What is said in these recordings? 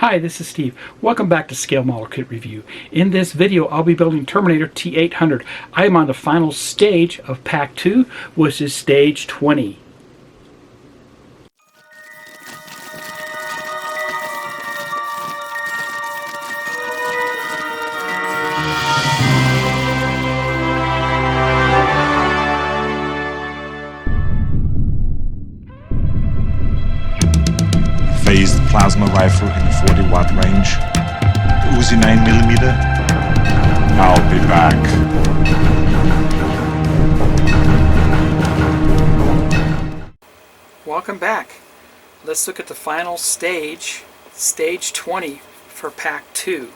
Hi, this is Steve. Welcome back to Scale Model Kit Review. In this video, I'll be building Terminator T-800. I am on the final stage of Pack 2, which is stage 20. Phased plasma rifle in the 40-watt range. Uzi 9mm. I'll be back. Welcome back. Let's look at the final stage, stage 20 for Pack 2.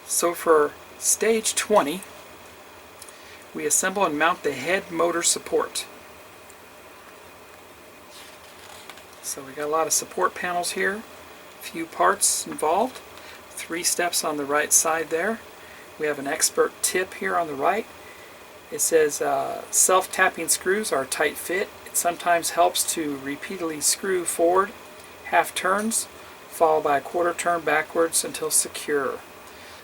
So for stage 20, we assemble and mount the head motor support. So we got a lot of support panels here, a few parts involved, 3 steps on the right side there. We have an expert tip here on the right. It says self-tapping screws are a tight fit. It sometimes helps to repeatedly screw forward half turns, followed by a quarter turn backwards until secure.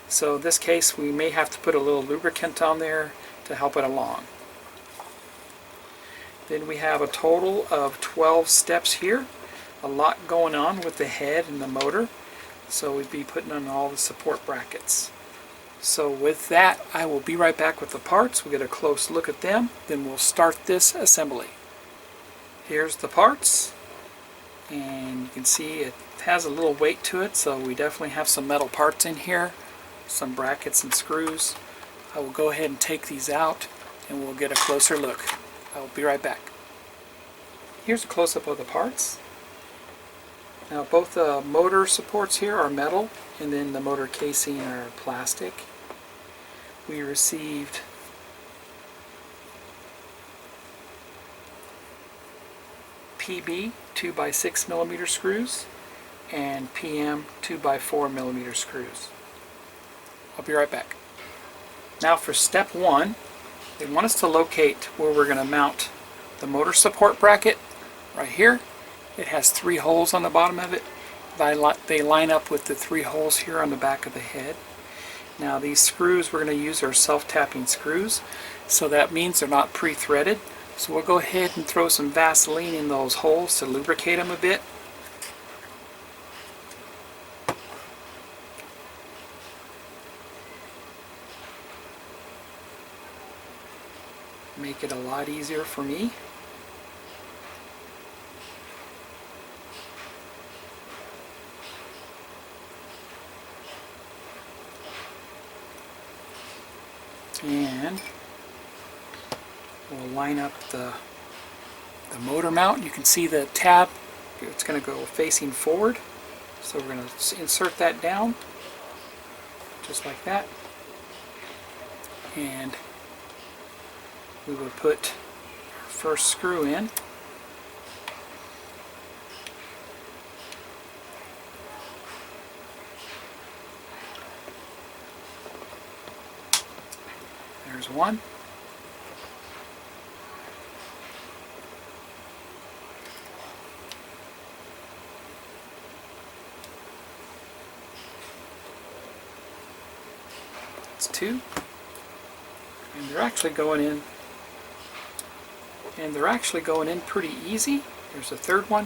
So in this case, we may have to put a little lubricant on there to help it along. Then we have a total of 12 steps here. A lot going on with the head and the motor. So we'd be putting on all the support brackets. So with that, I will be right back with the parts. We'll get a close look at them. Then we'll start this assembly. Here's the parts. And you can see it has a little weight to it. So we definitely have some metal parts in here. Some brackets and screws. I will go ahead and take these out and we'll get a closer look. I will be right back. Here's a close-up of the parts. Now both the motor supports here are metal and then the motor casing are plastic. We received PB 2x6mm screws and PM 2x4mm screws. I'll be right back. Now for step 1, they want us to locate where we're going to mount the motor support bracket right here. It has 3 holes on the bottom of it. They line up with the 3 holes here on the back of the head. Now these screws we're going to use are self-tapping screws, so that means they're not pre-threaded. So we'll go ahead and throw some Vaseline in those holes to lubricate them a bit. Make it a lot easier for me. And we'll line up the motor mount. You can see the tab, it's going to go facing forward. So we're going to insert that down, just like that. And we will put our first screw in. There's one. That's 2. And they're actually going in. And they're actually going in pretty easy. There's a 3rd one.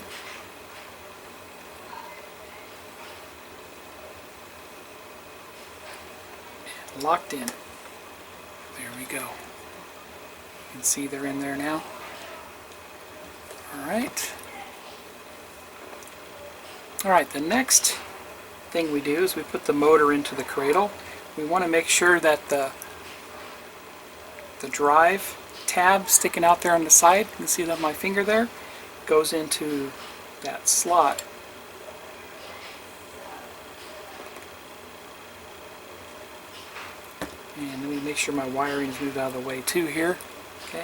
And locked in. There we go. You can see they're in there now. Alright. Alright, the next thing we do is we put the motor into the cradle. We want to make sure that the drive tab sticking out there on the side, you can see that my finger there, goes into that slot. And let me make sure my wiring is moved out of the way too here. Okay,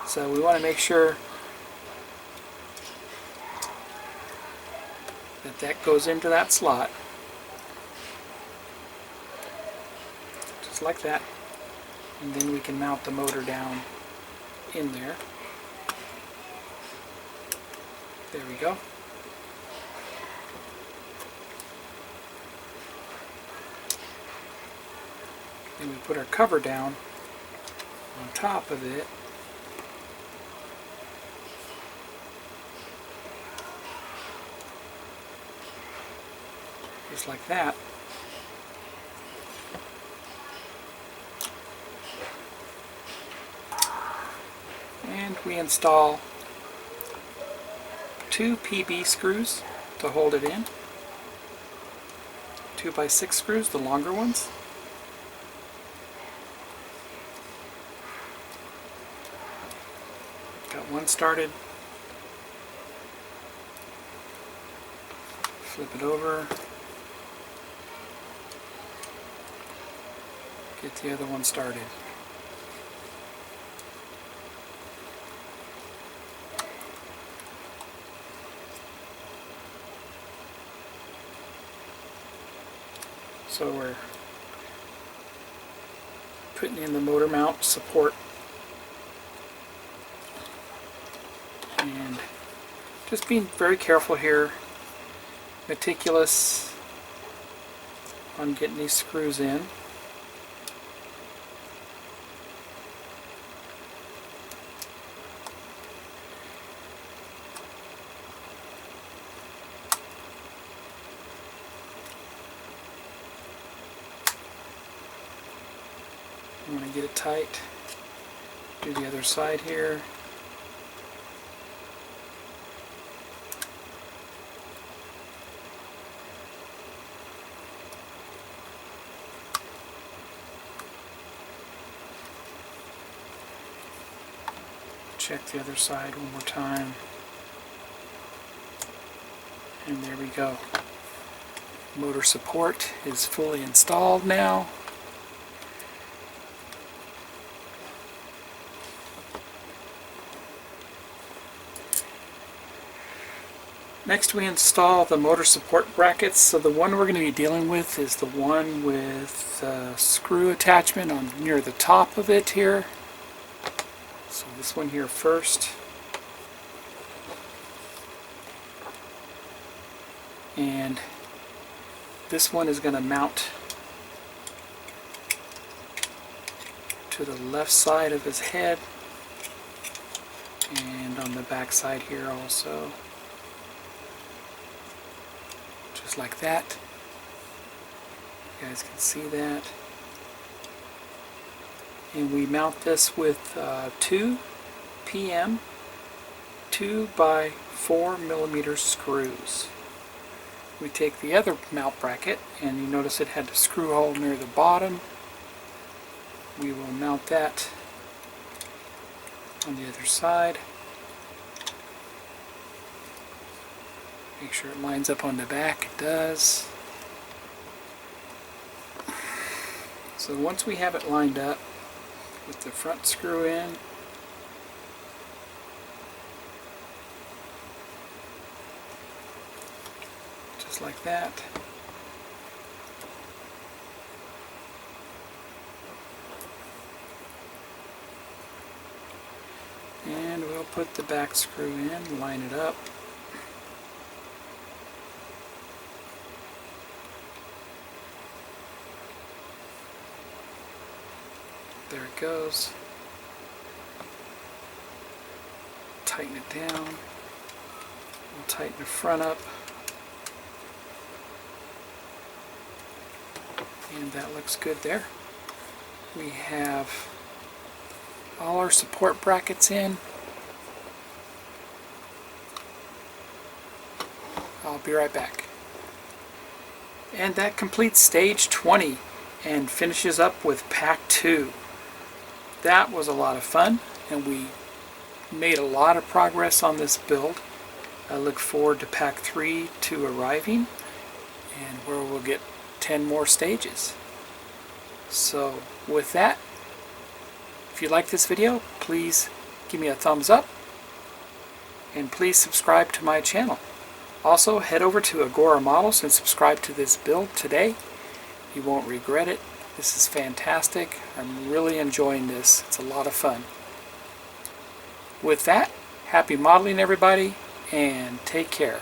so we want to make sure that that goes into that slot. just like that. And then we can mount the motor down in there. There we go. Then we put our cover down on top of it. Just like that. And we install 2 PB screws to hold it in. 2x6 screws, the longer ones. Got one started. Flip it over. Get the other one started. So we're putting in the motor mount support and just being very careful here, meticulous on getting these screws in. I'm going to get it tight. Do the other side here. Check the other side one more time. And there we go. Motor support is fully installed now. Next we install the motor support brackets. So the one we're going to be dealing with is the one with screw attachment on near the top of it here. So this one here first. And this one is going to mount to the left side of his head and on the back side here also. Just like that. You guys can see that. And we mount this with 2 PM 2x4mm screws. We take the other mount bracket, and you notice it had the screw hole near the bottom. We will mount that on the other side. Make sure it lines up on the back. It does. So once we have it lined up with the front screw in, just like that. And we'll put the back screw in, line it up. There it goes. Tighten it down. We'll tighten the front up. And that looks good there. We have all our support brackets in. I'll be right back. And that completes stage 20 and finishes up with pack 2. That was a lot of fun, and we made a lot of progress on this build. I look forward to pack 3 to arriving, and where we'll get 10 more stages. So with that, if you like this video, please give me a thumbs up, and please subscribe to my channel. Also, head over to Agora Models and subscribe to this build today. You won't regret it. This is fantastic. I'm really enjoying this. It's a lot of fun. With that, happy modeling everybody, and take care.